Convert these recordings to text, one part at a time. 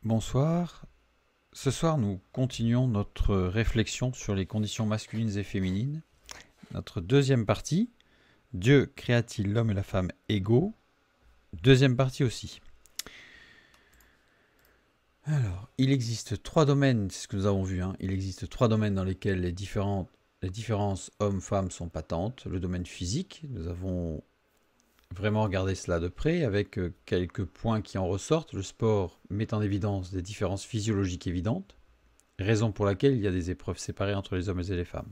Bonsoir. Ce soir, nous continuons notre réflexion sur les conditions masculines et féminines. Notre deuxième partie, Dieu créa-t-il l'homme et la femme égaux? Deuxième partie aussi. Alors, il existe trois domaines, c'est ce que nous avons vu, il existe trois domaines dans lesquels les différences hommes-femmes sont patentes. Le domaine physique, nous avons vraiment regardé cela de près avec quelques points qui en ressortent. Le sport met en évidence des différences physiologiques évidentes, raison pour laquelle il y a des épreuves séparées entre les hommes et les femmes.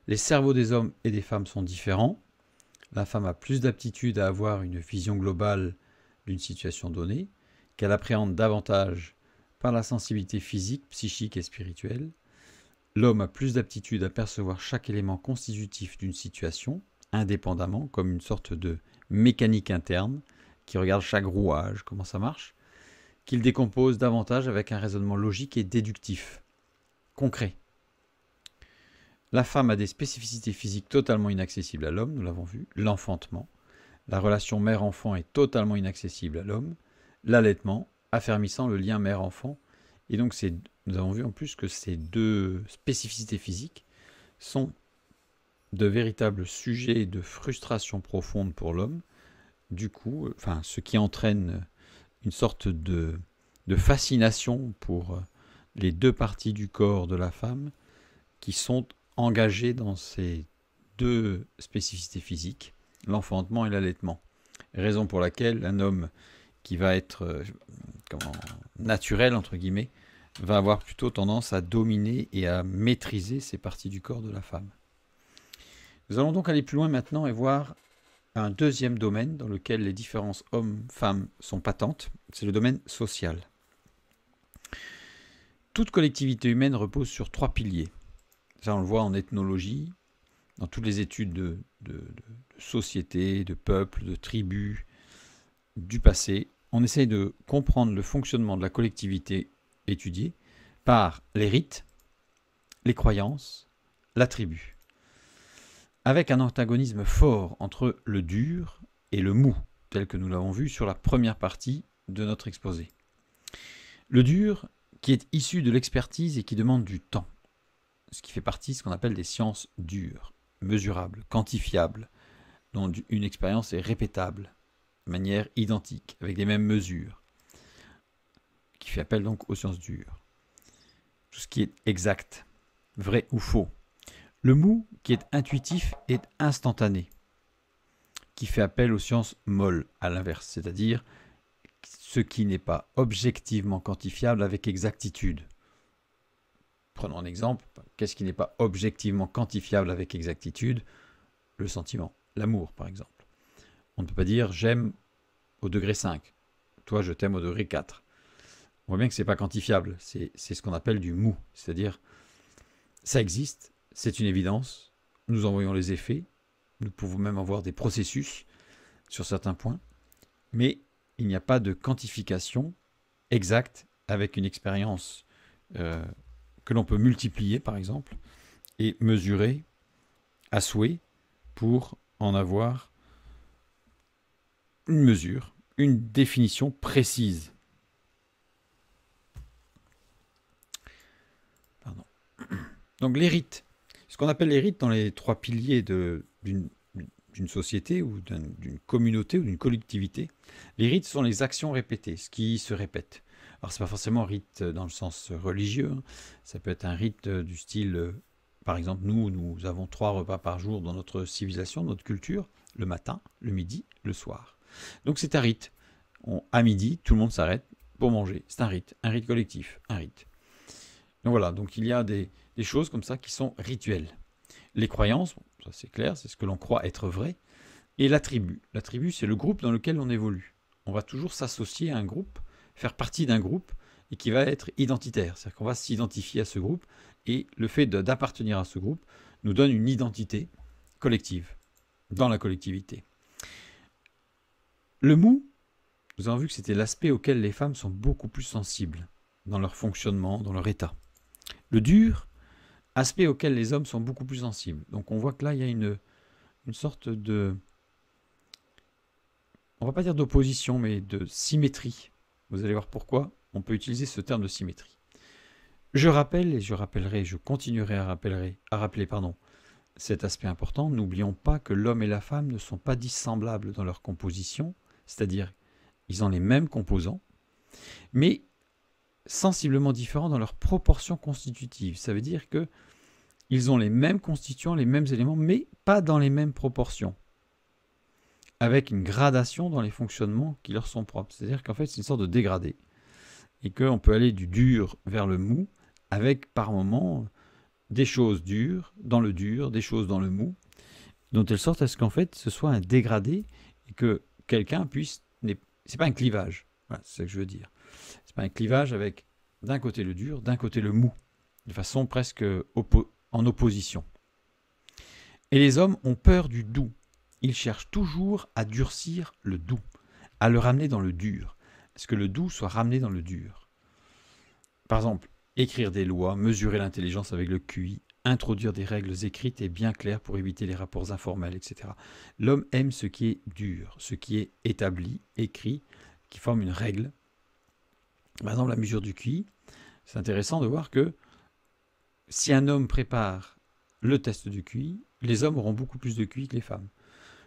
Les cerveaux des hommes et des femmes sont différents. La femme a plus d'aptitude à avoir une vision globale d'une situation donnée, qu'elle appréhende davantage par la sensibilité physique, psychique et spirituelle. L'homme a plus d'aptitude à percevoir chaque élément constitutif d'une situation, indépendamment, comme une sorte de mécanique interne, qui regarde chaque rouage, comment ça marche, qu'il décompose davantage avec un raisonnement logique et déductif, concret. La femme a des spécificités physiques totalement inaccessibles à l'homme, nous l'avons vu, l'enfantement. La relation mère-enfant est totalement inaccessible à l'homme. L'allaitement, affermissant le lien mère-enfant. Et donc, nous avons vu en plus que ces deux spécificités physiques sont de véritables sujets de frustration profonde pour l'homme. Du coup, ce qui entraîne une sorte de fascination pour les deux parties du corps de la femme qui sont engagées dans ces deux spécificités physiques, l'enfantement et l'allaitement. Raison pour laquelle un homme qui va être naturel, entre guillemets, va avoir plutôt tendance à dominer et à maîtriser ces parties du corps de la femme. Nous allons donc aller plus loin maintenant et voir un deuxième domaine dans lequel les différences hommes-femmes sont patentes, c'est le domaine social. Toute collectivité humaine repose sur trois piliers. Ça, on le voit en ethnologie, dans toutes les études de société, de peuple, de tribus, du passé. On essaye de comprendre le fonctionnement de la collectivité étudiée par les rites, les croyances, la tribu, avec un antagonisme fort entre le dur et le mou, tel que nous l'avons vu sur la première partie de notre exposé. Le dur, qui est issu de l'expertise et qui demande du temps, ce qui fait partie de ce qu'on appelle des sciences dures, mesurables, quantifiables, dont une expérience est répétable, de manière identique, avec les mêmes mesures, qui fait appel donc aux sciences dures. Tout ce qui est exact, vrai ou faux. Le mou, qui est intuitif et instantané, qui fait appel aux sciences molles, à l'inverse, c'est-à-dire ce qui n'est pas objectivement quantifiable avec exactitude. Prenons un exemple, qu'est-ce qui n'est pas objectivement quantifiable avec exactitude? Le sentiment, l'amour par exemple. On ne peut pas dire j'aime au degré 5, toi je t'aime au degré 4. On voit bien que ce n'est pas quantifiable, c'est ce qu'on appelle du mou, c'est-à-dire ça existe, c'est une évidence, nous en voyons les effets, nous pouvons même avoir des processus sur certains points, mais il n'y a pas de quantification exacte avec une expérience que l'on peut multiplier par exemple et mesurer à souhait pour en avoir une mesure, une définition précise. Pardon. Donc les rites, ce qu'on appelle les rites dans les trois piliers d'une société ou d'une communauté ou d'une collectivité, les rites sont les actions répétées, ce qui se répète. Alors c'est pas forcément un rite dans le sens religieux, ça peut être un rite du style, par exemple nous avons 3 repas par jour dans notre civilisation, notre culture, le matin, le midi, le soir. Donc c'est un rite. À midi, tout le monde s'arrête pour manger. C'est un rite collectif, un rite. Donc voilà, donc il y a des choses comme ça qui sont rituelles. Les croyances, ça c'est clair, c'est ce que l'on croit être vrai. Et la tribu. La tribu, c'est le groupe dans lequel on évolue. On va toujours s'associer à un groupe, faire partie d'un groupe, et qui va être identitaire. C'est-à-dire qu'on va s'identifier à ce groupe, et le fait d'appartenir à ce groupe nous donne une identité collective, dans la collectivité. Le mou, nous avons vu que c'était l'aspect auquel les femmes sont beaucoup plus sensibles, dans leur fonctionnement, dans leur état. Le dur, aspect auquel les hommes sont beaucoup plus sensibles. Donc on voit que là, il y a une sorte de, on va pas dire d'opposition, mais de symétrie. Vous allez voir pourquoi on peut utiliser ce terme de symétrie. Je rappelle, et je rappellerai, je continuerai à rappeler, cet aspect important. N'oublions pas que l'homme et la femme ne sont pas dissemblables dans leur composition, c'est-à-dire ils ont les mêmes composants, mais sensiblement différents dans leurs proportions constitutives. Ça veut dire que ils ont les mêmes constituants, les mêmes éléments, mais pas dans les mêmes proportions, avec une gradation dans les fonctionnements qui leur sont propres. C'est-à-dire qu'en fait, c'est une sorte de dégradé, et qu'on peut aller du dur vers le mou, avec par moments des choses dures dans le dur, des choses dans le mou, de telle sorte à ce qu'en fait ce soit un dégradé et que quelqu'un puisse... C'est pas un clivage, voilà, c'est ce que je veux dire. C'est pas un clivage avec d'un côté le dur, d'un côté le mou, de façon presque en opposition. Et les hommes ont peur du doux. Ils cherchent toujours à durcir le doux, à le ramener dans le dur, à ce que le doux soit ramené dans le dur. Par exemple, écrire des lois, mesurer l'intelligence avec le QI, introduire des règles écrites et bien claires pour éviter les rapports informels, etc. L'homme aime ce qui est dur, ce qui est établi, écrit, qui forme une règle. Par exemple, la mesure du QI, c'est intéressant de voir que si un homme prépare le test du QI, les hommes auront beaucoup plus de QI que les femmes.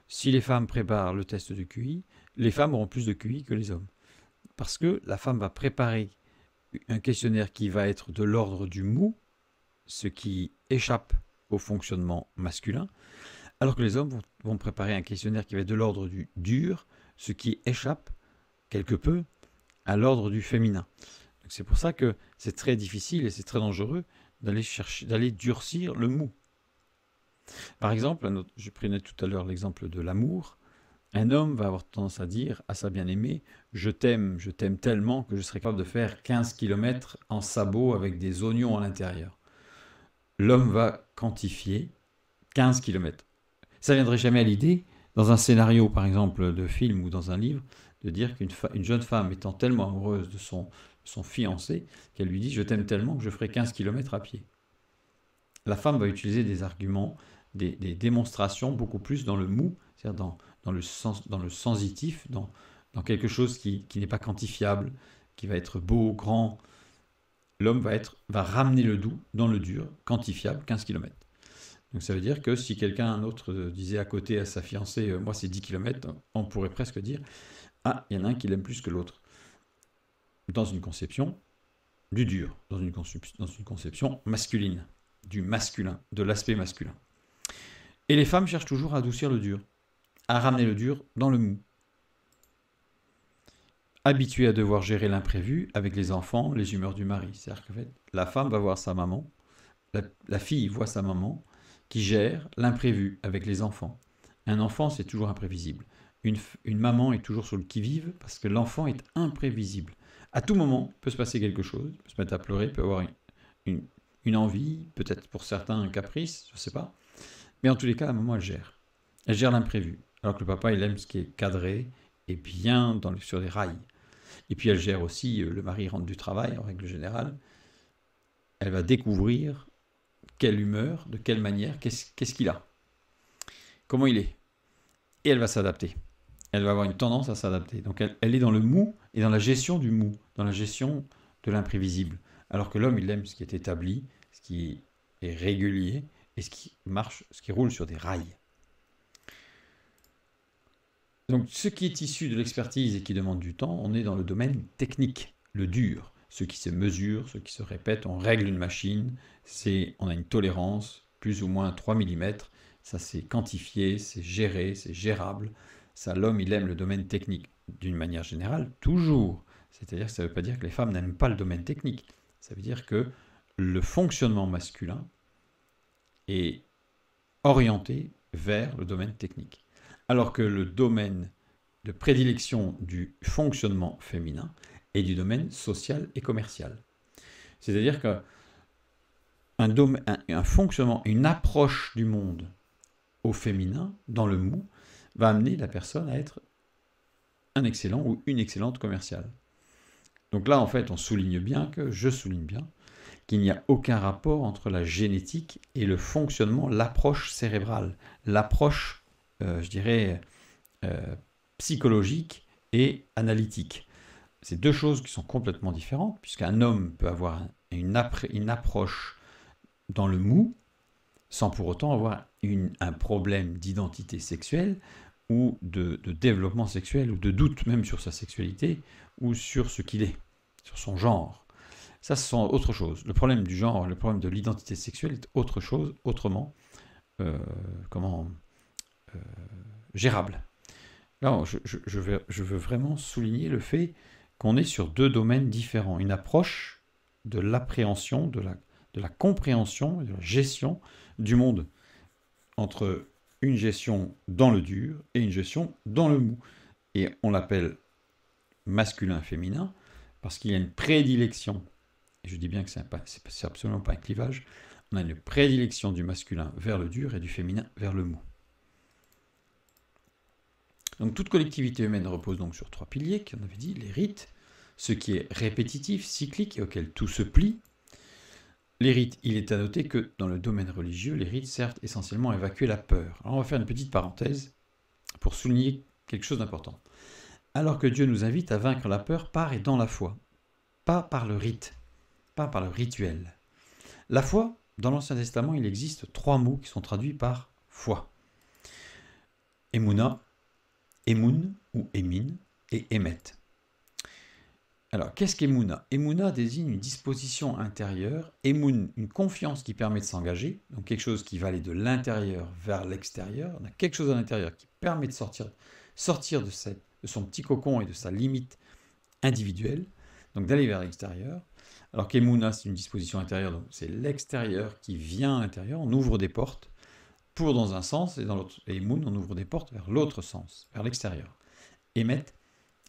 Si les femmes préparent le test de QI, les femmes auront plus de QI que les hommes. Parce que la femme va préparer un questionnaire qui va être de l'ordre du mou, ce qui échappe au fonctionnement masculin, alors que les hommes vont préparer un questionnaire qui va être de l'ordre du dur, ce qui échappe quelque peu à l'ordre du féminin. C'est pour ça que c'est très difficile et c'est très dangereux d'aller durcir le mou. Par exemple, je prenais tout à l'heure l'exemple de l'amour. Un homme va avoir tendance à dire à sa bien-aimée « je t'aime tellement que je serais capable de faire 15 km en sabot avec des oignons à l'intérieur ». L'homme va quantifier 15 km. Ça ne viendrait jamais à l'idée, dans un scénario par exemple de film ou dans un livre, de dire qu'une jeune femme étant tellement amoureuse de son fiancé qu'elle lui dit « je t'aime tellement que je ferai 15 km à pied ». La femme va utiliser des arguments, des démonstrations beaucoup plus dans le mou, c'est-à-dire dans le sensitif, dans quelque chose qui n'est pas quantifiable, qui va être beau, grand. L'homme va ramener le doux dans le dur, quantifiable, 15 km. Donc ça veut dire que si un autre disait à côté à sa fiancée « moi c'est 10 km », on pourrait presque dire « ah, il y en a un qui l'aime plus que l'autre ». Dans une conception du dur, dans une conception masculine, du masculin, de l'aspect masculin. Et les femmes cherchent toujours à adoucir le dur, à ramener le dur dans le mou. Habituée à devoir gérer l'imprévu avec les enfants, les humeurs du mari. C'est-à-dire qu'en fait, la femme va voir sa maman, la fille voit sa maman qui gère l'imprévu avec les enfants. Un enfant, c'est toujours imprévisible. Une maman est toujours sur le qui-vive parce que l'enfant est imprévisible. À tout moment, il peut se passer quelque chose, il peut se mettre à pleurer, il peut avoir une envie, peut-être pour certains un caprice, je ne sais pas. Mais en tous les cas, la maman, elle gère. Elle gère l'imprévu. Alors que le papa, il aime ce qui est cadré et bien sur les rails. Et puis elle gère aussi, le mari rentre du travail, en règle générale. Elle va découvrir quelle humeur, de quelle manière, qu'est-ce qu'il a. Comment il est. Et elle va s'adapter. Elle va avoir une tendance à s'adapter. Donc elle est dans le mou et dans la gestion du mou, dans la gestion de l'imprévisible. Alors que l'homme, il aime ce qui est établi, ce qui est régulier et ce qui marche, ce qui roule sur des rails. Donc ce qui est issu de l'expertise et qui demande du temps, on est dans le domaine technique, le dur. Ce qui se mesure, ce qui se répète, on règle une machine, on a une tolérance, plus ou moins 3 mm, ça c'est quantifié, c'est géré, c'est gérable. Ça, l'homme, il aime le domaine technique d'une manière générale, toujours. C'est-à-dire que ça ne veut pas dire que les femmes n'aiment pas le domaine technique. Ça veut dire que le fonctionnement masculin est orienté vers le domaine technique. Alors que le domaine de prédilection du fonctionnement féminin est du domaine social et commercial. C'est-à-dire qu'un fonctionnement, une approche du monde au féminin, dans le mou, va amener la personne à être un excellent ou une excellente commerciale. Donc là, en fait, je souligne bien, qu'il n'y a aucun rapport entre la génétique et le fonctionnement, l'approche cérébrale, l'approche, psychologique et analytique. c'est deux choses qui sont complètement différentes, puisqu'un homme peut avoir une approche dans le mou, sans pour autant avoir un problème d'identité sexuelle ou de développement sexuel, ou de doute même sur sa sexualité, ou sur ce qu'il est, sur son genre. Ça, ce sont autre chose. Le problème du genre, le problème de l'identité sexuelle est autre chose, autrement, gérable. Là, je veux vraiment souligner le fait qu'on est sur deux domaines différents. Une approche de l'appréhension, de la compréhension et de la gestion du monde, entre une gestion dans le dur et une gestion dans le mou. Et on l'appelle masculin-féminin parce qu'il y a une prédilection, et je dis bien que c'est absolument pas un clivage, on a une prédilection du masculin vers le dur et du féminin vers le mou. Donc toute collectivité humaine repose donc sur trois piliers, qu'on avait dit, les rites, ce qui est répétitif, cyclique et auquel tout se plie. Les rites, il est à noter que dans le domaine religieux, les rites servent essentiellement à évacuer la peur. Alors on va faire une petite parenthèse pour souligner quelque chose d'important. Alors que Dieu nous invite à vaincre la peur par et dans la foi, pas par le rite, pas par le rituel. La foi, dans l'Ancien Testament, il existe trois mots qui sont traduits par foi. Emouna, Emoun ou Emin et Emet. Alors, qu'est-ce qu'Emouna? Emouna désigne une disposition intérieure, Emoun, une confiance qui permet de s'engager, donc quelque chose qui va aller de l'intérieur vers l'extérieur. On a quelque chose à l'intérieur qui permet de sortir de son petit cocon et de sa limite individuelle, donc d'aller vers l'extérieur. Alors qu'Emouna, c'est une disposition intérieure, donc c'est l'extérieur qui vient à l'intérieur, on ouvre des portes pour dans un sens, et dans l'autre. Et Emoun, on ouvre des portes vers l'autre sens, vers l'extérieur. Emet,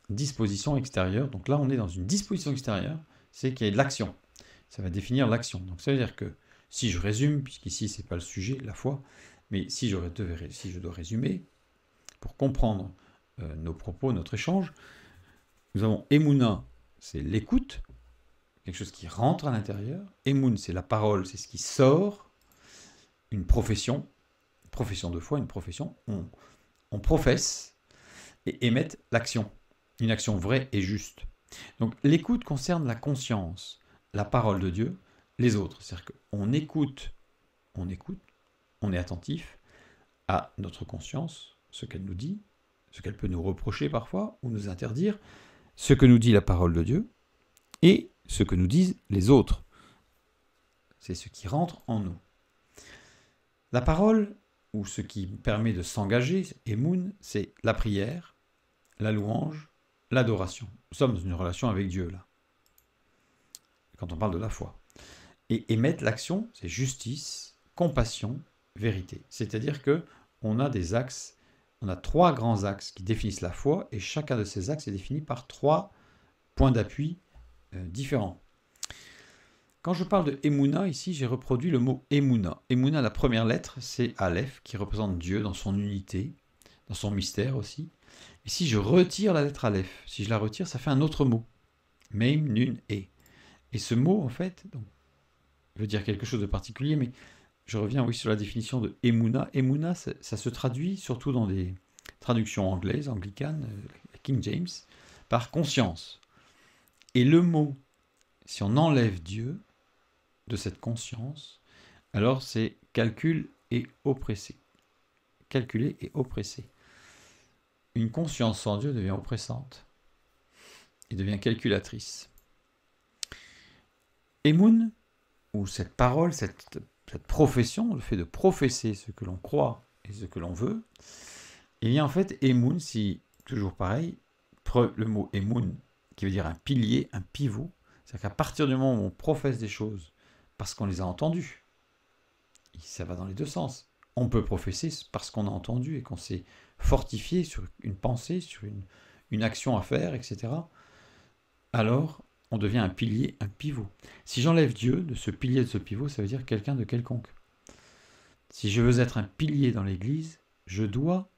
disposition extérieure. Donc là, on est dans une disposition extérieure, c'est qu'il y a de l'action. Ça va définir l'action. Donc ça veut dire que, si je résume, puisqu'ici, ce n'est pas le sujet, la foi, mais si je dois résumer, pour comprendre nos propos, notre échange, nous avons Emouna, c'est l'écoute, quelque chose qui rentre à l'intérieur. Emoun, c'est la parole, c'est ce qui sort, une profession de foi, une profession, on professe, et émettre l'action, une action vraie et juste. Donc l'écoute concerne la conscience, la parole de Dieu, les autres. C'est-à-dire qu'on écoute, on est attentif à notre conscience, ce qu'elle nous dit, ce qu'elle peut nous reprocher parfois, ou nous interdire, ce que nous dit la parole de Dieu, et ce que nous disent les autres. C'est ce qui rentre en nous. La parole, ou ce qui permet de s'engager, Emoun, c'est la prière, la louange, l'adoration. Nous sommes dans une relation avec Dieu, là, quand on parle de la foi. Et émettre l'action, c'est justice, compassion, vérité. C'est-à-dire qu'on a des axes, on a trois grands axes qui définissent la foi, et chacun de ces axes est défini par trois points d'appui différents. Quand je parle de Emouna, ici, j'ai reproduit le mot Emouna. Emouna, la première lettre, c'est Aleph, qui représente Dieu dans son unité, dans son mystère aussi. Et si je retire la lettre Aleph, si je la retire, ça fait un autre mot. Meim, Nun, E. Et ce mot, en fait, donc, veut dire quelque chose de particulier, mais je reviens oui sur la définition de Emouna. Emouna, ça se traduit, surtout dans des traductions anglaises, anglicanes, King James, par conscience. Et le mot, si on enlève Dieu de cette conscience, alors c'est calcul et oppressé. Calculer et oppressé. Une conscience sans Dieu devient oppressante et devient calculatrice. Emoun, ou cette parole, cette profession, le fait de professer ce que l'on croit et ce que l'on veut, il y a en fait Emoun, si toujours pareil, le mot Emoun, qui veut dire un pilier, un pivot, c'est-à-dire qu'à partir du moment où on professe des choses parce qu'on les a entendues, ça va dans les deux sens. On peut professer parce qu'on a entendu et qu'on s'est fortifié sur une pensée, sur une action à faire, etc. Alors, on devient un pilier, un pivot. Si j'enlève Dieu de ce pilier, de ce pivot, ça veut dire quelqu'un de quelconque. Si je veux être un pilier dans l'Église, je dois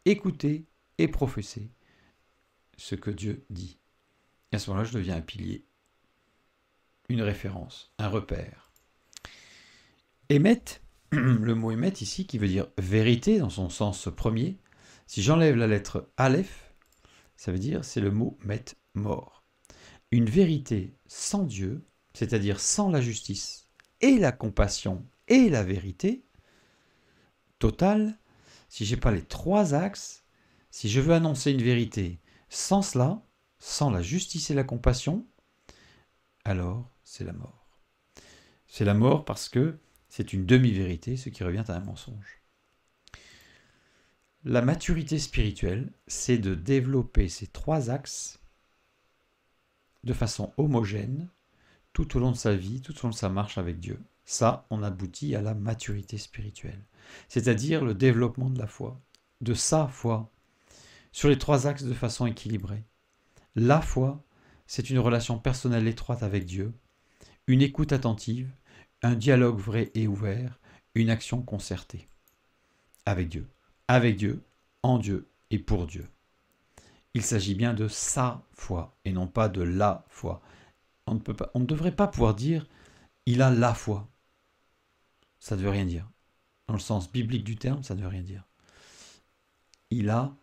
écouter et professer ce que Dieu dit. Et à ce moment-là, je deviens un pilier, une référence, un repère. Émet, le mot émet ici, qui veut dire vérité dans son sens premier, si j'enlève la lettre Aleph, ça veut dire, c'est le mot met, mort. Une vérité sans Dieu, c'est-à-dire sans la justice et la compassion et la vérité totale, si je n'ai pas les trois axes, si je veux annoncer une vérité sans cela, sans la justice et la compassion, alors c'est la mort. C'est la mort parce que c'est une demi-vérité, ce qui revient à un mensonge. La maturité spirituelle, c'est de développer ces trois axes de façon homogène tout au long de sa vie, tout au long de sa marche avec Dieu. Ça, on aboutit à la maturité spirituelle, c'est-à-dire le développement de la foi, de sa foi, sur les trois axes de façon équilibrée. La foi, c'est une relation personnelle étroite avec Dieu, une écoute attentive, un dialogue vrai et ouvert, une action concertée avec Dieu, en Dieu et pour Dieu. Il s'agit bien de sa foi et non pas de la foi. On ne devrait pas pouvoir dire « il a la foi ». Ça ne veut rien dire. Dans le sens biblique du terme, ça ne veut rien dire. Il a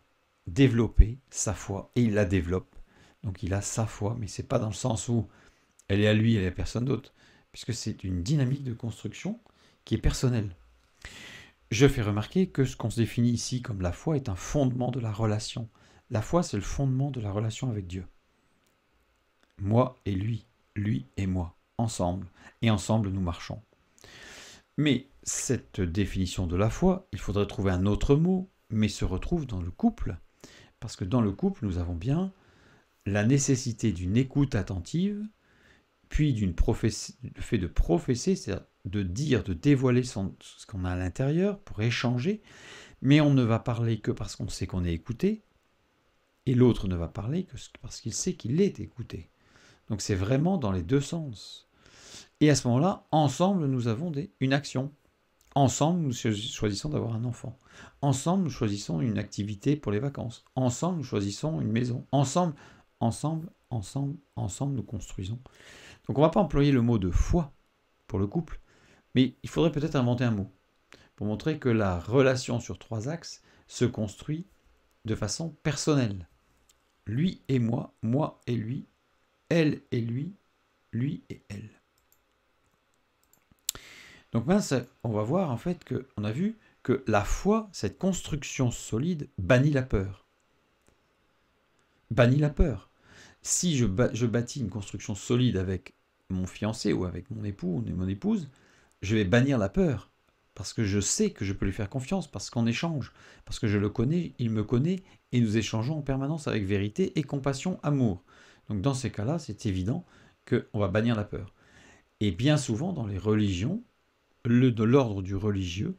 développé sa foi et il la développe. Donc il a sa foi, mais ce n'est pas dans le sens où elle est à lui, elle est à personne d'autre, puisque c'est une dynamique de construction qui est personnelle. Je fais remarquer que ce qu'on se définit ici comme la foi est un fondement de la relation. La foi, c'est le fondement de la relation avec Dieu. Moi et lui et moi, ensemble, et ensemble nous marchons. Mais cette définition de la foi, il faudrait trouver un autre mot, mais se retrouve dans le couple, parce que dans le couple, nous avons bien la nécessité d'une écoute attentive, puis le fait de professer, c'est-à-dire de dire, de dévoiler ce qu'on a à l'intérieur pour échanger, mais on ne va parler que parce qu'on sait qu'on est écouté, et l'autre ne va parler que parce qu'il sait qu'il est écouté. Donc c'est vraiment dans les deux sens. Et à ce moment-là, ensemble, nous avons une action. Ensemble, nous choisissons d'avoir un enfant. Ensemble, nous choisissons une activité pour les vacances. Ensemble, nous choisissons une maison. Ensemble, nous construisons. Donc on ne va pas employer le mot de foi pour le couple, mais il faudrait peut-être inventer un mot pour montrer que la relation sur trois axes se construit de façon personnelle. Lui et moi et lui, elle et lui et elle. Donc maintenant, on va voir en fait qu'on a vu que la foi, cette construction solide, bannit la peur. Bannit la peur. Si je bâtis une construction solide avec mon fiancé ou avec mon époux ou mon épouse, je vais bannir la peur. Parce que je sais que je peux lui faire confiance, parce qu'on échange, parce que je le connais, il me connaît, et nous échangeons en permanence avec vérité et compassion, amour. Donc dans ces cas-là, c'est évident qu'on va bannir la peur. Et bien souvent, dans les religions, de l'ordre du religieux,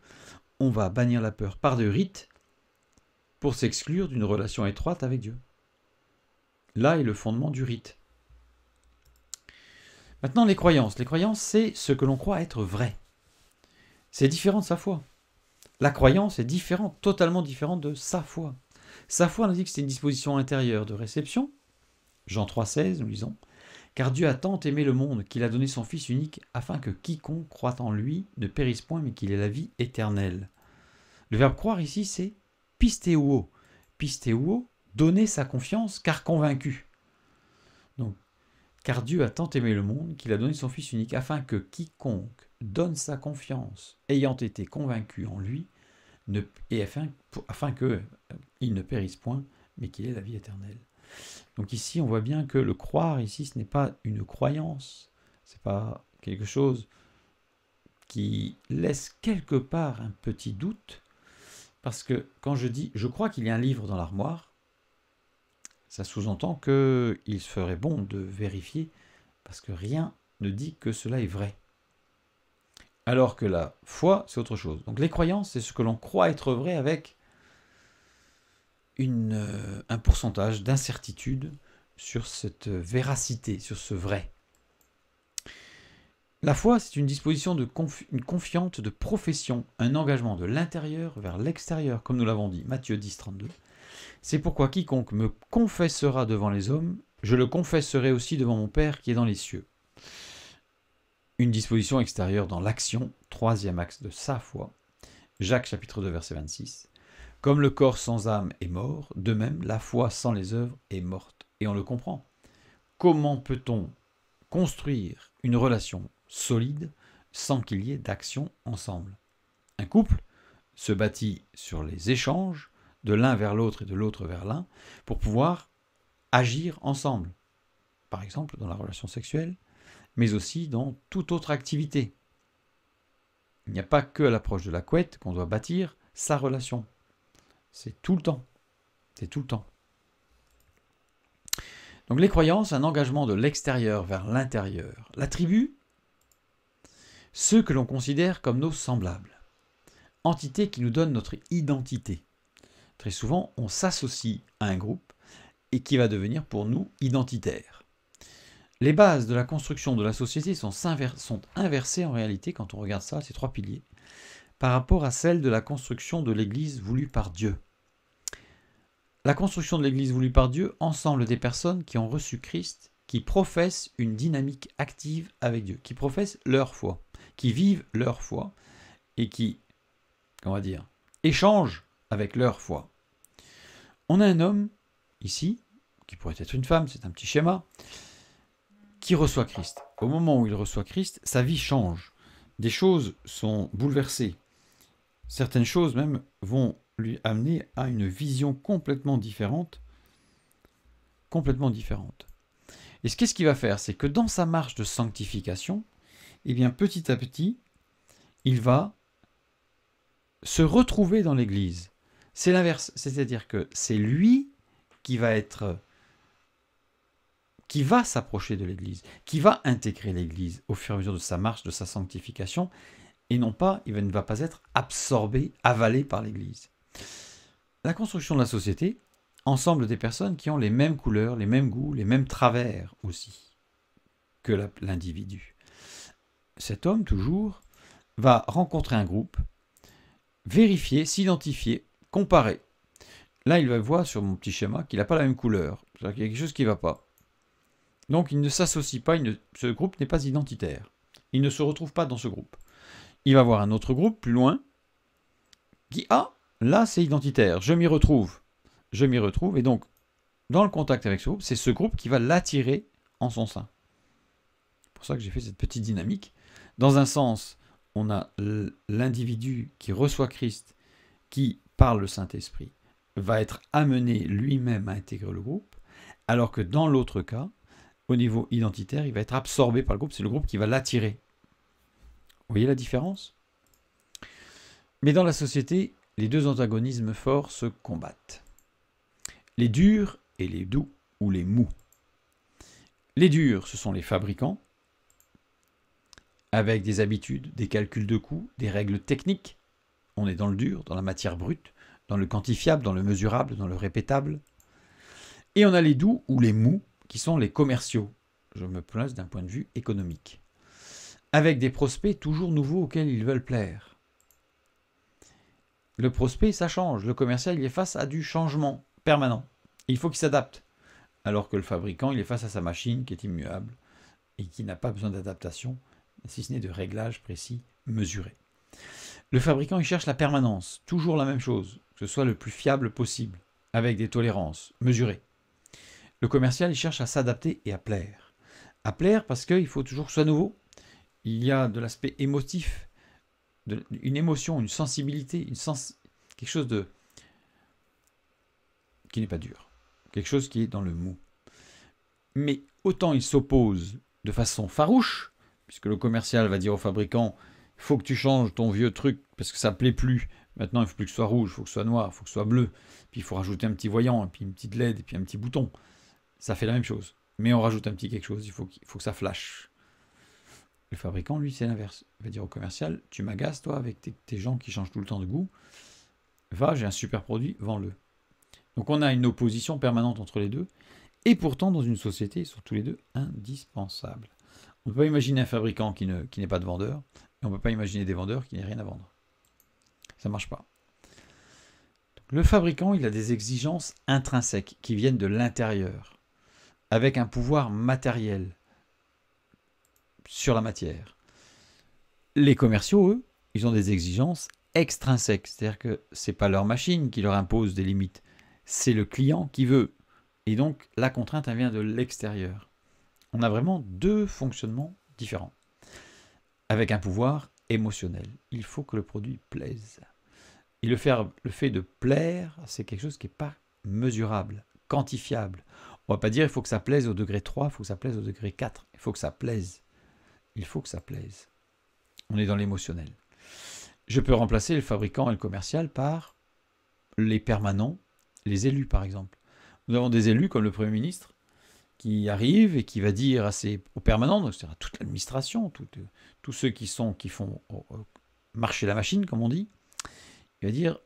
on va bannir la peur par des rites pour s'exclure d'une relation étroite avec Dieu. Là est le fondement du rite. Maintenant, les croyances. Les croyances, c'est ce que l'on croit être vrai. C'est différent de sa foi. La croyance est différente, totalement différente de sa foi. Sa foi, on a dit que c'est une disposition intérieure de réception. Jean 3,16, nous lisons. Car Dieu a tant aimé le monde qu'il a donné son Fils unique afin que quiconque croit en lui ne périsse point mais qu'il ait la vie éternelle. Le verbe croire ici, c'est pistéouo. Pistéouo, donner sa confiance car convaincu. Donc, car Dieu a tant aimé le monde qu'il a donné son Fils unique afin que quiconque donne sa confiance, ayant été convaincu en lui, afin qu'il ne périsse point, mais qu'il ait la vie éternelle. Donc ici, on voit bien que le croire, ici, ce n'est pas une croyance, ce n'est pas quelque chose qui laisse quelque part un petit doute, parce que quand je dis « je crois qu'il y a un livre dans l'armoire », ça sous-entend qu'il ferait bon de vérifier, parce que rien ne dit que cela est vrai. Alors que la foi, c'est autre chose. Donc les croyances, c'est ce que l'on croit être vrai avec un pourcentage d'incertitude sur cette véracité, sur ce vrai. La foi, c'est une disposition une confiante de profession, un engagement de l'intérieur vers l'extérieur, comme nous l'avons dit, Matthieu 10, 32. C'est pourquoi quiconque me confessera devant les hommes, je le confesserai aussi devant mon Père qui est dans les cieux. Une disposition extérieure dans l'action, troisième axe de sa foi. Jacques chapitre 2, verset 26. Comme le corps sans âme est mort, de même la foi sans les œuvres est morte. Et on le comprend. comment peut-on construire une relation solide sans qu'il y ait d'action ensemble? Un couple se bâtit sur les échanges de l'un vers l'autre et de l'autre vers l'un pour pouvoir agir ensemble. Par exemple, dans la relation sexuelle, mais aussi dans toute autre activité. Il n'y a pas que à l'approche de la couette qu'on doit bâtir sa relation. C'est tout le temps. C'est tout le temps. Donc les croyances, un engagement de l'extérieur vers l'intérieur. La tribu, ceux que l'on considère comme nos semblables. Entités qui nous donnent notre identité. Très souvent, on s'associe à un groupe et qui va devenir pour nous identitaire. Les bases de la construction de la société sont inversées en réalité, quand on regarde ça, ces trois piliers, par rapport à celles de la construction de l'Église voulue par Dieu. La construction de l'Église voulue par Dieu, ensemble des personnes qui ont reçu Christ, qui professent une dynamique active avec Dieu, qui professent leur foi, qui vivent leur foi et qui, on va dire, échangent avec leur foi. On a un homme, ici, qui pourrait être une femme, c'est un petit schéma, qui reçoit Christ. Au moment où il reçoit Christ, sa vie change. Des choses sont bouleversées. Certaines choses même vont lui amener à une vision complètement différente. Et qu'est-ce qu'il va faire? C'est que dans sa marche de sanctification, eh bien, petit à petit, il va se retrouver dans l'Église. C'est l'inverse, c'est-à-dire que c'est lui qui va s'approcher de l'Église, qui va intégrer l'Église au fur et à mesure de sa marche, de sa sanctification, et non pas, il ne va pas être absorbé, avalé par l'Église. La construction de la société, ensemble des personnes qui ont les mêmes couleurs, les mêmes goûts, les mêmes travers aussi que l'individu. Cet homme, toujours, va rencontrer un groupe, vérifier, s'identifier, comparer. Là, il va voir sur mon petit schéma qu'il n'a pas la même couleur, c'est-à-dire qu'il y a quelque chose qui ne va pas. Donc, il ne s'associe pas, ce groupe n'est pas identitaire. Il ne se retrouve pas dans ce groupe. Il va voir un autre groupe, plus loin, qui, là, c'est identitaire, je m'y retrouve. Et donc, dans le contact avec ce groupe, c'est ce groupe qui va l'attirer en son sein. C'est pour ça que j'ai fait cette petite dynamique. Dans un sens, on a l'individu qui reçoit Christ, qui, par le Saint-Esprit, va être amené lui-même à intégrer le groupe, alors que dans l'autre cas, au niveau identitaire, il va être absorbé par le groupe, c'est le groupe qui va l'attirer. Vous voyez la différence? Mais dans la société, les deux antagonismes forts se combattent. Les durs et les doux, ou les mous. Les durs, ce sont les fabricants, avec des habitudes, des calculs de coûts, des règles techniques. On est dans le dur, dans la matière brute, dans le quantifiable, dans le mesurable, dans le répétable. Et on a les doux, ou les mous, qui sont les commerciaux. Je me place d'un point de vue économique. Avec des prospects toujours nouveaux auxquels ils veulent plaire. Le prospect, ça change. Le commercial, il est face à du changement permanent. Il faut qu'il s'adapte. Alors que le fabricant, il est face à sa machine qui est immuable et qui n'a pas besoin d'adaptation, si ce n'est de réglages précis, mesurés. Le fabricant, il cherche la permanence. Toujours la même chose. Que ce soit le plus fiable possible. Avec des tolérances mesurées. Le commercial, il cherche à s'adapter et à plaire. À plaire parce qu'il faut toujours que ce soit nouveau. Il y a de l'aspect émotif, une émotion, une sensibilité, quelque chose qui n'est pas dur. Quelque chose qui est dans le mou. Mais autant il s'oppose de façon farouche, puisque le commercial va dire au fabricant, il faut que tu changes ton vieux truc parce que ça ne plaît plus. Maintenant, il ne faut plus que ce soit rouge, il faut que ce soit noir, il faut que ce soit bleu. Puis il faut rajouter un petit voyant, et puis une petite LED, et puis un petit bouton. Ça fait la même chose. Mais on rajoute un petit quelque chose, il faut que ça flash. Le fabricant, lui, c'est l'inverse. Il va dire au commercial, tu m'agaces, toi, avec tes gens qui changent tout le temps de goût. Va, j'ai un super produit, vends-le. Donc on a une opposition permanente entre les deux. Et pourtant, dans une société, ils sont tous les deux indispensables. On ne peut pas imaginer un fabricant qui n'est pas de vendeur. Et on ne peut pas imaginer des vendeurs qui n'aient rien à vendre. Ça ne marche pas. Donc, le fabricant, il a des exigences intrinsèques qui viennent de l'intérieur, avec un pouvoir matériel sur la matière. Les commerciaux, eux, ils ont des exigences extrinsèques, c'est-à-dire que ce n'est pas leur machine qui leur impose des limites, c'est le client qui veut. Et donc, la contrainte, elle vient de l'extérieur. On a vraiment deux fonctionnements différents, avec un pouvoir émotionnel. Il faut que le produit plaise. Et le fait de plaire, c'est quelque chose qui n'est pas mesurable, quantifiable. On ne va pas dire il faut que ça plaise au degré 3, il faut que ça plaise au degré 4. Il faut que ça plaise. Il faut que ça plaise. On est dans l'émotionnel. Je peux remplacer le fabricant et le commercial par les permanents, les élus par exemple. Nous avons des élus comme le Premier ministre qui arrive et qui va dire aux permanents, donc c'est-à-dire à toute l'administration, tous ceux qui font marcher la machine, comme on dit, il va dire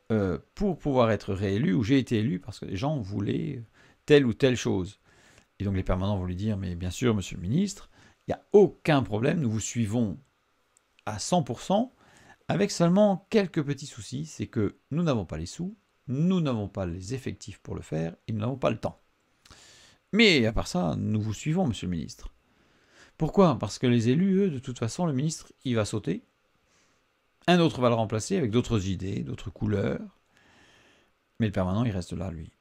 pour pouvoir être réélu, ou j'ai été élu parce que les gens voulaient telle ou telle chose. Et donc les permanents vont lui dire, mais bien sûr, monsieur le ministre, il n'y a aucun problème, nous vous suivons à 100%, avec seulement quelques petits soucis, c'est que nous n'avons pas les sous, nous n'avons pas les effectifs pour le faire, et nous n'avons pas le temps. Mais à part ça, nous vous suivons, monsieur le ministre. Pourquoi? Parce que les élus, eux, de toute façon, le ministre, il va sauter, un autre va le remplacer avec d'autres idées, d'autres couleurs, mais le permanent, il reste là, lui.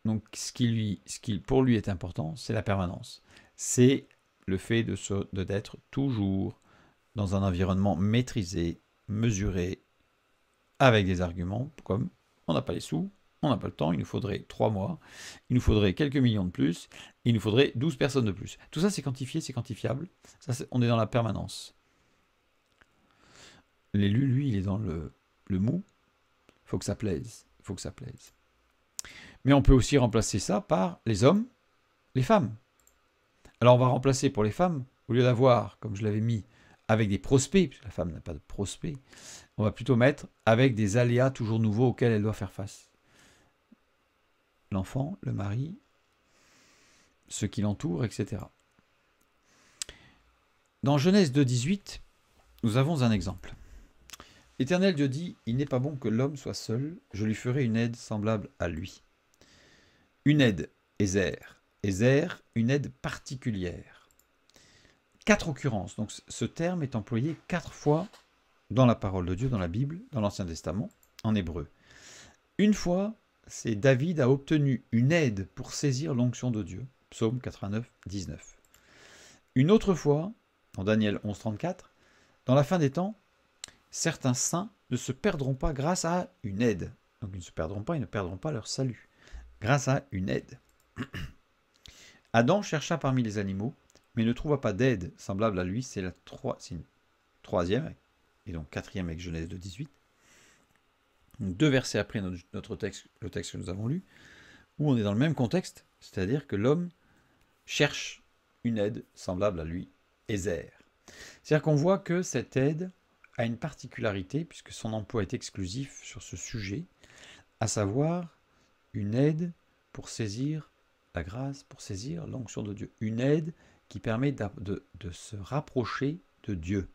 Donc ce qui pour lui est important, c'est la permanence. C'est le fait d'être toujours dans un environnement maîtrisé, mesuré, avec des arguments comme on n'a pas les sous, on n'a pas le temps, il nous faudrait 3 mois, il nous faudrait quelques millions de plus, il nous faudrait 12 personnes de plus. Tout ça, c'est quantifié, c'est quantifiable. Ça, on est dans la permanence. L'élu, lui, il est dans le mou. Il faut que ça plaise. Il faut que ça plaise. Mais on peut aussi remplacer ça par les hommes, les femmes. Alors on va remplacer pour les femmes, au lieu d'avoir, comme je l'avais mis, avec des prospects, puisque la femme n'a pas de prospects, on va plutôt mettre avec des aléas toujours nouveaux auxquels elle doit faire face. L'enfant, le mari, ceux qui l'entourent, etc. Dans Genèse 2,18, nous avons un exemple. L'Éternel Dieu dit, « Il n'est pas bon que l'homme soit seul, je lui ferai une aide semblable à lui. » Une aide, Ézer. Ézer, une aide particulière. 4 occurrences. Donc ce terme est employé 4 fois dans la parole de Dieu, dans la Bible, dans l'Ancien Testament, en hébreu. Une fois, c'est David a obtenu une aide pour saisir l'onction de Dieu. Psaume 89, 19. Une autre fois, en Daniel 11, 34, dans la fin des temps, certains saints ne se perdront pas grâce à une aide. Donc ils ne se perdront pas, ils ne perdront pas leur salut. Grâce à une aide. Adam chercha parmi les animaux, mais ne trouva pas d'aide semblable à lui. C'est une troisième, et donc quatrième avec Genèse 2,18. 2 versets après notre texte, le texte que nous avons lu, où on est dans le même contexte, c'est-à-dire que l'homme cherche une aide semblable à lui, Ézer. C'est-à-dire qu'on voit que cette aide a une particularité, puisque son emploi est exclusif sur ce sujet, à savoir une aide pour saisir la grâce, pour saisir l'onction de Dieu. Une aide qui permet de se rapprocher de Dieu.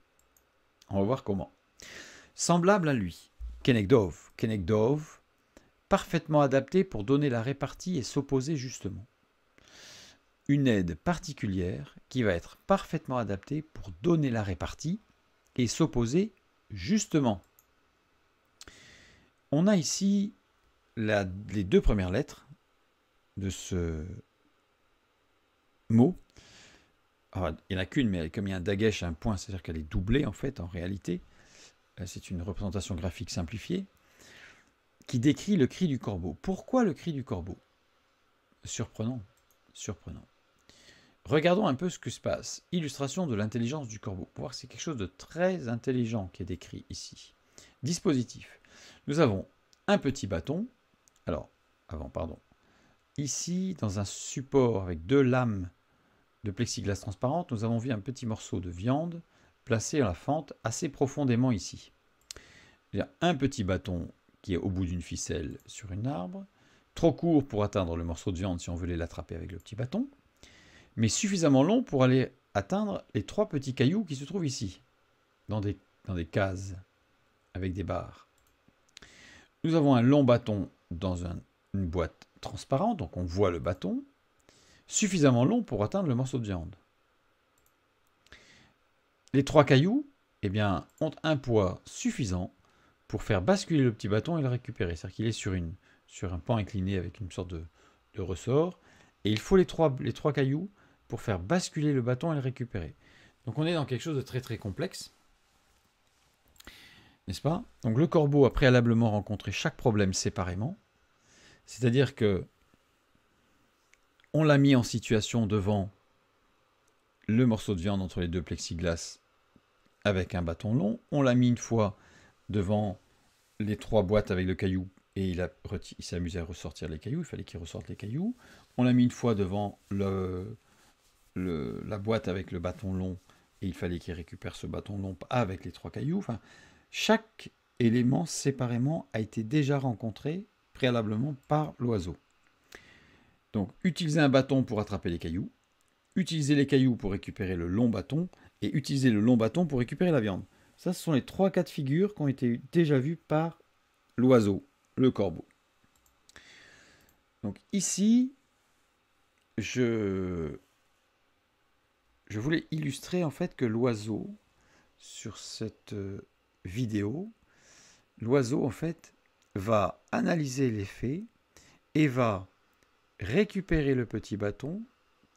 On va voir comment. Semblable à lui, Kenegdov. Kenegdov, parfaitement adapté pour donner la répartie et s'opposer justement. Une aide particulière qui va être parfaitement adaptée pour donner la répartie et s'opposer justement. On a ici les 2 premières lettres de ce mot. Alors, il n'y en a qu'une, mais comme il y a un dagesh, un point, c'est-à-dire qu'elle est doublée en fait, en réalité. C'est une représentation graphique simplifiée qui décrit le cri du corbeau. Pourquoi le cri du corbeau? Surprenant, surprenant. Regardons un peu ce que se passe. Illustration de l'intelligence du corbeau. Pour voir que c'est quelque chose de très intelligent qui est décrit ici. Dispositif. Nous avons un petit bâton. Ici, dans un support avec 2 lames de plexiglas transparente, nous avons vu un petit morceau de viande placé à la fente assez profondément ici. Il y a un petit bâton qui est au bout d'une ficelle sur un arbre, trop court pour atteindre le morceau de viande si on voulait l'attraper avec le petit bâton, mais suffisamment long pour aller atteindre les 3 petits cailloux qui se trouvent ici, dans des cases avec des barres. Nous avons un long bâton dans une boîte transparente, donc on voit le bâton, suffisamment long pour atteindre le morceau de viande. Les 3 cailloux, eh bien, ont un poids suffisant pour faire basculer le petit bâton et le récupérer. C'est-à-dire qu'il est sur un pan incliné avec une sorte de ressort, et il faut les trois cailloux pour faire basculer le bâton et le récupérer. Donc on est dans quelque chose de très très complexe, n'est-ce pas? Donc le corbeau a préalablement rencontré chaque problème séparément, c'est-à-dire que on l'a mis en situation devant le morceau de viande entre les deux plexiglas avec un bâton long, on l'a mis une fois devant les 3 boîtes avec le caillou et il s'est amusé à ressortir les cailloux, il fallait qu'il ressorte les cailloux. On l'a mis une fois devant la boîte avec le bâton long et il fallait qu'il récupère ce bâton long avec les 3 cailloux. Enfin, chaque élément séparément a été déjà rencontré préalablement par l'oiseau. Donc, utiliser un bâton pour attraper les cailloux, utiliser les cailloux pour récupérer le long bâton et utiliser le long bâton pour récupérer la viande. Ça, ce sont les 3 cas de figure qui ont été déjà vus par l'oiseau, le corbeau. Donc ici, je voulais illustrer en fait que l'oiseau, sur cette vidéo, l'oiseau en fait va analyser les faits et va récupérer le petit bâton,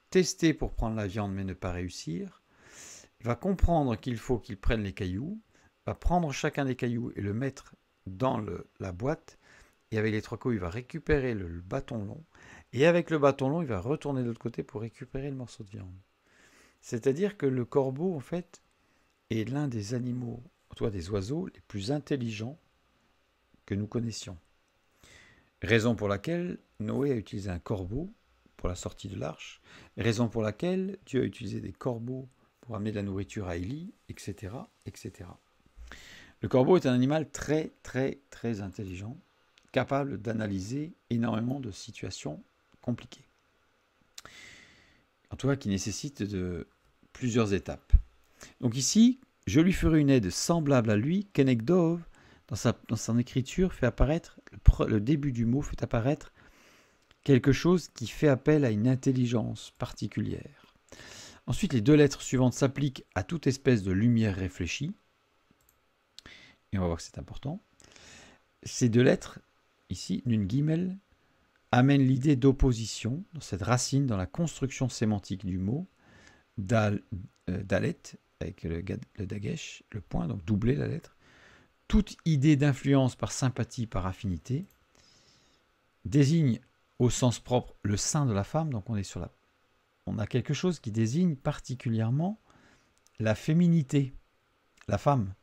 tester pour prendre la viande mais ne pas réussir, il va comprendre qu'il faut qu'il prenne les cailloux, va prendre chacun des cailloux et le mettre dans la boîte, et avec les 3 cailloux, il va récupérer le bâton long, et avec le bâton long, il va retourner de l'autre côté pour récupérer le morceau de viande. C'est-à-dire que le corbeau, en fait, est l'un des animaux, soit des oiseaux, les plus intelligents que nous connaissions. Raison pour laquelle Noé a utilisé un corbeau pour la sortie de l'arche, raison pour laquelle Dieu a utilisé des corbeaux pour amener de la nourriture à Élie, etc., etc. Le corbeau est un animal très, très, très intelligent, capable d'analyser énormément de situations compliquées. En tout cas, qui nécessitent plusieurs étapes. Donc ici, je lui ferai une aide semblable à lui. Keneg Dov, dans son écriture, fait apparaître, le début du mot fait apparaître quelque chose qui fait appel à une intelligence particulière. Ensuite, les 2 lettres suivantes s'appliquent à toute espèce de lumière réfléchie. Et on va voir que c'est important. Ces 2 lettres, ici, Nun Gimel, amènent l'idée d'opposition, dans cette racine, dans la construction sémantique du mot, Dalet, avec le dagesh, le point, donc doubler la lettre. Toute idée d'influence par sympathie, par affinité, désigne au sens propre le sein de la femme, donc on a quelque chose qui désigne particulièrement la féminité, la femme,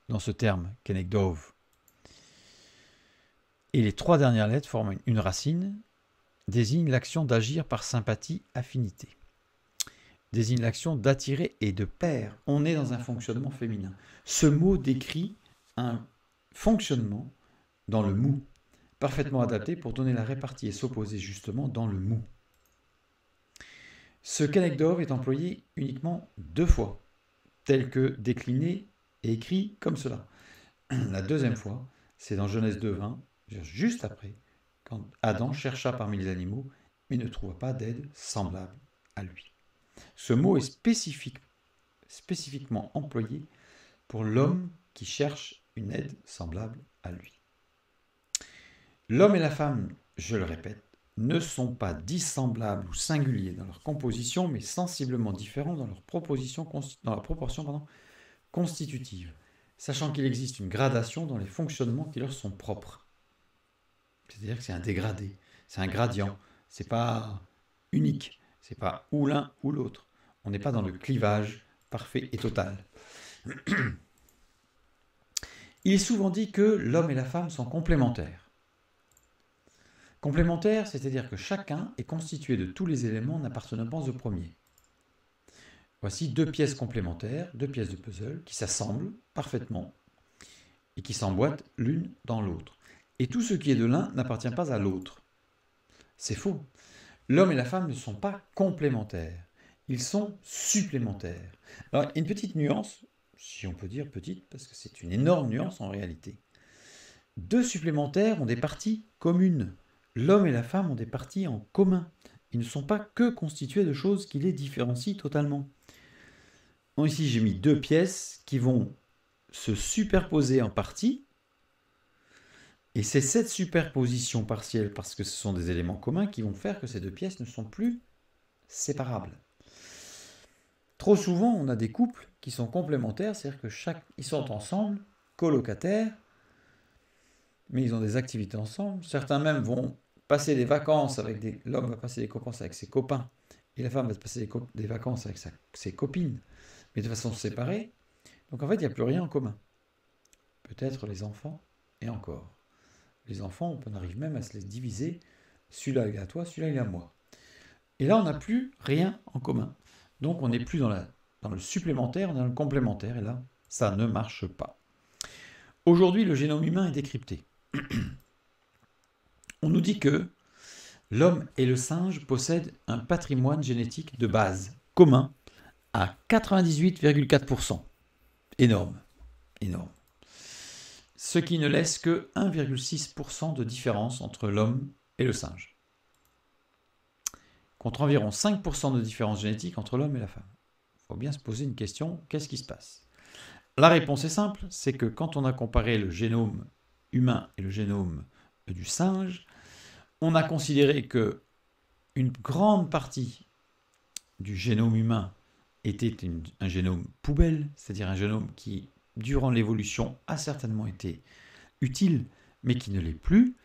dans ce terme, Keneg Dov. Et les 3 dernières lettres forment une racine, désigne l'action d'agir par sympathie, affinité. Désigne l'action d'attirer et de pair. On est dans un fonctionnement féminin. Ce mot décrit un fonctionnement dans le mou, parfaitement adapté pour donner la répartie et s'opposer justement dans le mou. Ce Keneg Dov est employé uniquement 2 fois, tel que décliné et écrit comme cela. La 2e fois, c'est dans Genèse 2:20, juste après, quand Adam chercha parmi les animaux, mais ne trouva pas d'aide semblable à lui. Ce mot est spécifiquement employé pour l'homme qui cherche une aide semblable à lui. L'homme et la femme, je le répète, ne sont pas dissemblables ou singuliers dans leur composition, mais sensiblement différents dans leur proportion constitutive, sachant qu'il existe une gradation dans les fonctionnements qui leur sont propres. C'est-à-dire que c'est un dégradé, c'est un gradient, c'est pas unique, c'est pas ou l'un ou l'autre. On n'est pas dans le clivage parfait et total. Il est souvent dit que l'homme et la femme sont complémentaires. Complémentaires, c'est-à-dire que chacun est constitué de tous les éléments n'appartenant pas au premier. Voici 2 pièces complémentaires, 2 pièces de puzzle qui s'assemblent parfaitement et qui s'emboîtent l'une dans l'autre. Et tout ce qui est de l'un n'appartient pas à l'autre. C'est faux. L'homme et la femme ne sont pas complémentaires, ils sont supplémentaires. Alors, une petite nuance, si on peut dire petite, parce que c'est une énorme nuance en réalité. 2 supplémentaires ont des parties communes. L'homme et la femme ont des parties en commun. Ils ne sont pas que constitués de choses qui les différencient totalement. Donc ici, j'ai mis 2 pièces qui vont se superposer en partie. Et c'est cette superposition partielle, parce que ce sont des éléments communs, qui vont faire que ces 2 pièces ne sont plus séparables. Trop souvent, on a des couples qui sont complémentaires, c'est-à-dire que ils sont ensemble, colocataires, mais ils ont des activités ensemble. Certains même vont passer des vacances l'homme va passer des vacances avec ses copains, et la femme va passer des vacances avec ses copines, mais de façon séparée. Donc en fait, il n'y a plus rien en commun. Peut-être les enfants, et encore. Les enfants, on arrive même à se les diviser. Celui-là, il est à toi, celui-là, il est à moi. Et là, on n'a plus rien en commun. Donc on n'est plus dans le supplémentaire, on est dans le complémentaire, et là, ça ne marche pas. Aujourd'hui, le génome humain est décrypté. On nous dit que l'homme et le singe possèdent un patrimoine génétique de base commun à 98,4%. Énorme, énorme. Ce qui ne laisse que 1,6% de différence entre l'homme et le singe, contre environ 5% de différence génétique entre l'homme et la femme. Il faut bien se poser une question, qu'est-ce qui se passe? La réponse est simple, c'est que quand on a comparé le génome humain et le génome du singe, on a considéré que une grande partie du génome humain était un génome poubelle, c'est-à-dire un génome qui, durant l'évolution, a certainement été utile, mais qui ne l'est plus.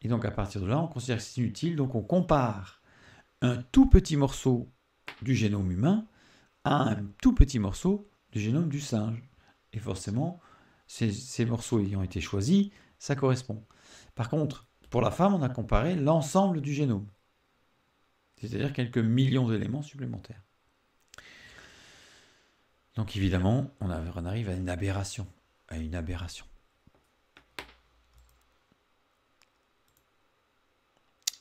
Et donc à partir de là, on considère que c'est inutile, donc on compare un tout petit morceau du génome humain à un tout petit morceau du génome du singe. Et forcément, ces morceaux ayant été choisis, ça correspond. Par contre, pour la femme, on a comparé l'ensemble du génome, c'est-à-dire quelques millions d'éléments supplémentaires. Donc évidemment, on arrive à une aberration. Eh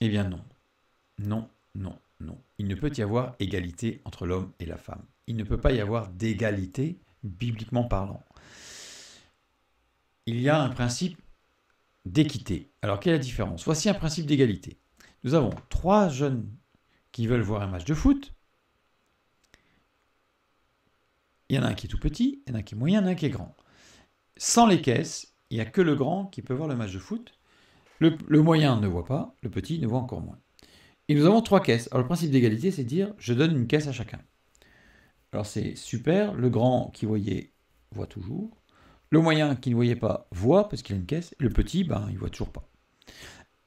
bien non. Non. Il ne peut y avoir égalité entre l'homme et la femme. Il ne peut pas y avoir d'égalité, bibliquement parlant. Il y a un principe d'équité. Alors, quelle est la différence? Voici un principe d'égalité. Nous avons 3 jeunes qui veulent voir un match de foot. Il y en a un qui est tout petit, il y en a un qui est moyen, il y en a un qui est grand. Sans les caisses, il n'y a que le grand qui peut voir le match de foot. Le moyen ne voit pas, le petit ne voit encore moins. Et nous avons 3 caisses. Alors le principe d'égalité, c'est de dire, je donne une caisse à chacun. Alors c'est super, le grand qui voyait voit toujours. Le moyen qui ne voyait pas voit parce qu'il a une caisse. Et le petit, il ne voit toujours pas.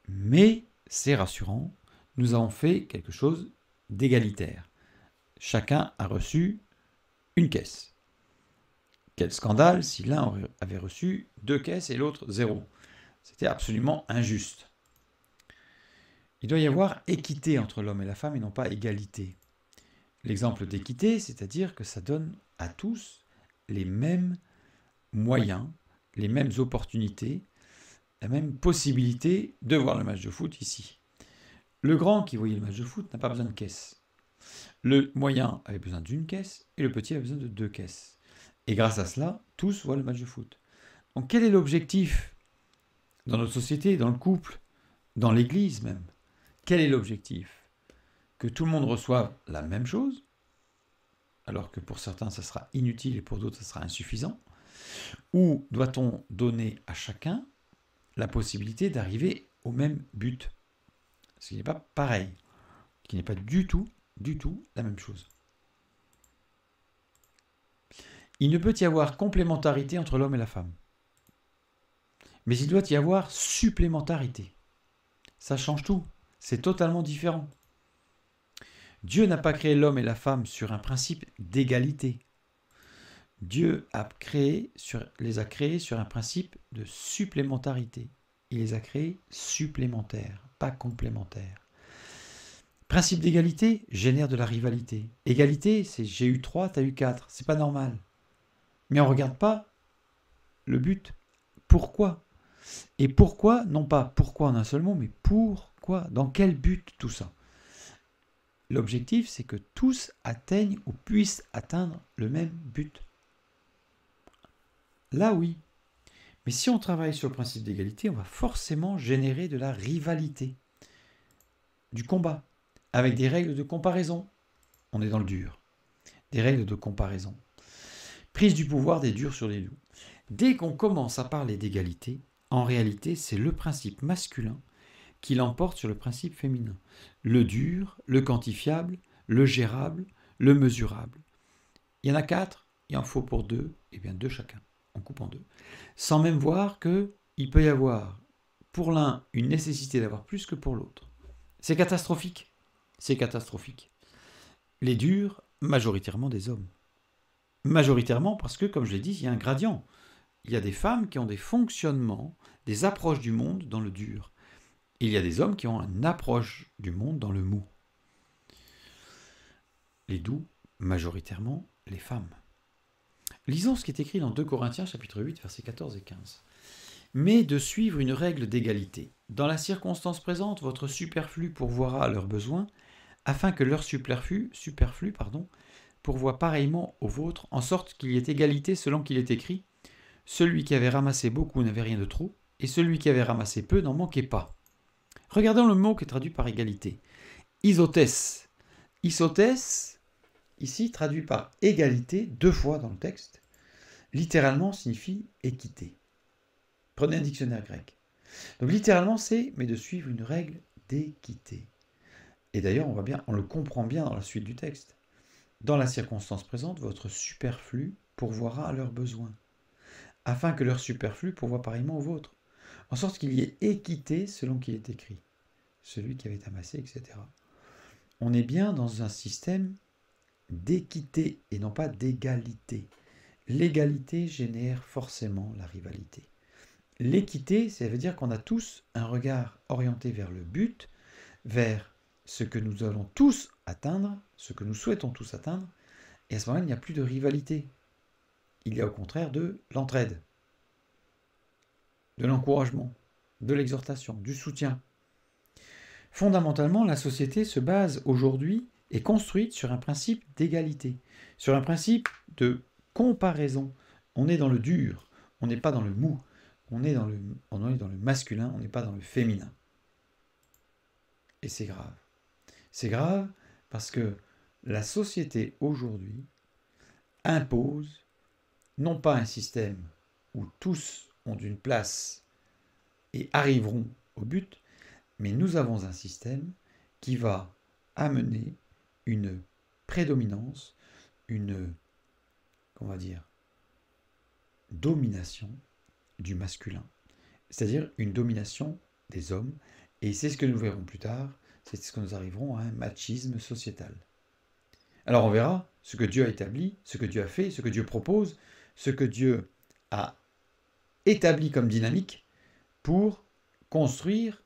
Mais c'est rassurant, nous avons fait quelque chose d'égalitaire. Chacun a reçu une caisse. Quel scandale si l'un avait reçu 2 caisses et l'autre 0. C'était absolument injuste. Il doit y avoir équité entre l'homme et la femme et non pas égalité. L'exemple d'équité, c'est-à-dire que ça donne à tous les mêmes moyens, les mêmes opportunités, la même possibilité de voir le match de foot ici. Le grand qui voyait le match de foot n'a pas besoin de caisse. Le moyen avait besoin d'une caisse et le petit avait besoin de 2 caisses. Et grâce à cela, tous voient le match de foot. Donc quel est l'objectif dans notre société, dans le couple, dans l'église même? Quel est l'objectif? Que tout le monde reçoive la même chose, alors que pour certains ça sera inutile et pour d'autres ça sera insuffisant? Ou doit-on donner à chacun la possibilité d'arriver au même but? Ce qui n'est pas pareil, ce qui n'est pas du tout la même chose. Il ne peut y avoir complémentarité entre l'homme et la femme. Mais il doit y avoir supplémentarité. Ça change tout. C'est totalement différent. Dieu n'a pas créé l'homme et la femme sur un principe d'égalité. Dieu les a créés sur un principe de supplémentarité. Il les a créés supplémentaires, pas complémentaires. Principe d'égalité génère de la rivalité. Égalité, c'est j'ai eu 3, tu as eu 4. C'est pas normal. Mais on ne regarde pas le but. Pourquoi? Et pourquoi, non pas pourquoi en un seul mot, mais pourquoi? Dans quel but tout ça? L'objectif, c'est que tous atteignent ou puissent atteindre le même but. Là, oui. Mais si on travaille sur le principe d'égalité, on va forcément générer de la rivalité, du combat, avec des règles de comparaison. On est dans le dur. Des règles de comparaison. Prise du pouvoir des durs sur les doux. Dès qu'on commence à parler d'égalité, en réalité, c'est le principe masculin qui l'emporte sur le principe féminin. Le dur, le quantifiable, le gérable, le mesurable. Il y en a 4, il en faut pour 2, et bien 2 chacun. On coupe en 2. Sans même voir qu'il peut y avoir pour l'un une nécessité d'avoir plus que pour l'autre. C'est catastrophique. C'est catastrophique. Les durs, majoritairement des hommes. Majoritairement parce que, comme je l'ai dit, il y a un gradient. Il y a des femmes qui ont des fonctionnements, des approches du monde dans le dur. Il y a des hommes qui ont une approche du monde dans le mou. Les doux, majoritairement les femmes. Lisons ce qui est écrit dans 2 Corinthiens chapitre 8, versets 14 et 15. Mais de suivre une règle d'égalité. Dans la circonstance présente, votre superflu pourvoira à leurs besoins, afin que leur superflu pourvoie pareillement au vôtre, en sorte qu'il y ait égalité selon qu'il est écrit. Celui qui avait ramassé beaucoup n'avait rien de trop, et celui qui avait ramassé peu n'en manquait pas. Regardons le mot qui est traduit par égalité. Isotès. Isotès, ici traduit par égalité, 2 fois dans le texte, littéralement signifie équité. Prenez un dictionnaire grec. Donc littéralement c'est, mais de suivre une règle d'équité. Et d'ailleurs on le comprend bien dans la suite du texte. Dans la circonstance présente, votre superflu pourvoira à leurs besoins, afin que leur superflu pourvoie pareillement au vôtre, en sorte qu'il y ait équité selon qu'il est écrit. Celui qui avait amassé, etc. On est bien dans un système d'équité et non pas d'égalité. L'égalité génère forcément la rivalité. L'équité, ça veut dire qu'on a tous un regard orienté vers le but, vers ce que nous allons tous atteindre, ce que nous souhaitons tous atteindre, et à ce moment-là, il n'y a plus de rivalité. Il y a au contraire de l'entraide, de l'encouragement, de l'exhortation, du soutien. Fondamentalement, la société se base aujourd'hui et construite sur un principe d'égalité, sur un principe de comparaison. On est dans le dur, on n'est pas dans le mou, on est dans le masculin, on n'est pas dans le féminin. Et c'est grave. C'est grave parce que la société aujourd'hui impose non pas un système où tous ont une place et arriveront au but, mais nous avons un système qui va amener une prédominance, une, domination du masculin, c'est-à-dire une domination des hommes, et c'est ce que nous verrons plus tard, c'est ce que nous arriverons à un machisme sociétal. Alors on verra ce que Dieu a établi, ce que Dieu a fait, ce que Dieu propose, ce que Dieu a établi comme dynamique pour construire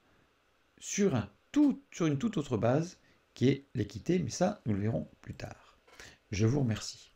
sur une toute autre base qui est l'équité, mais ça, nous le verrons plus tard. Je vous remercie.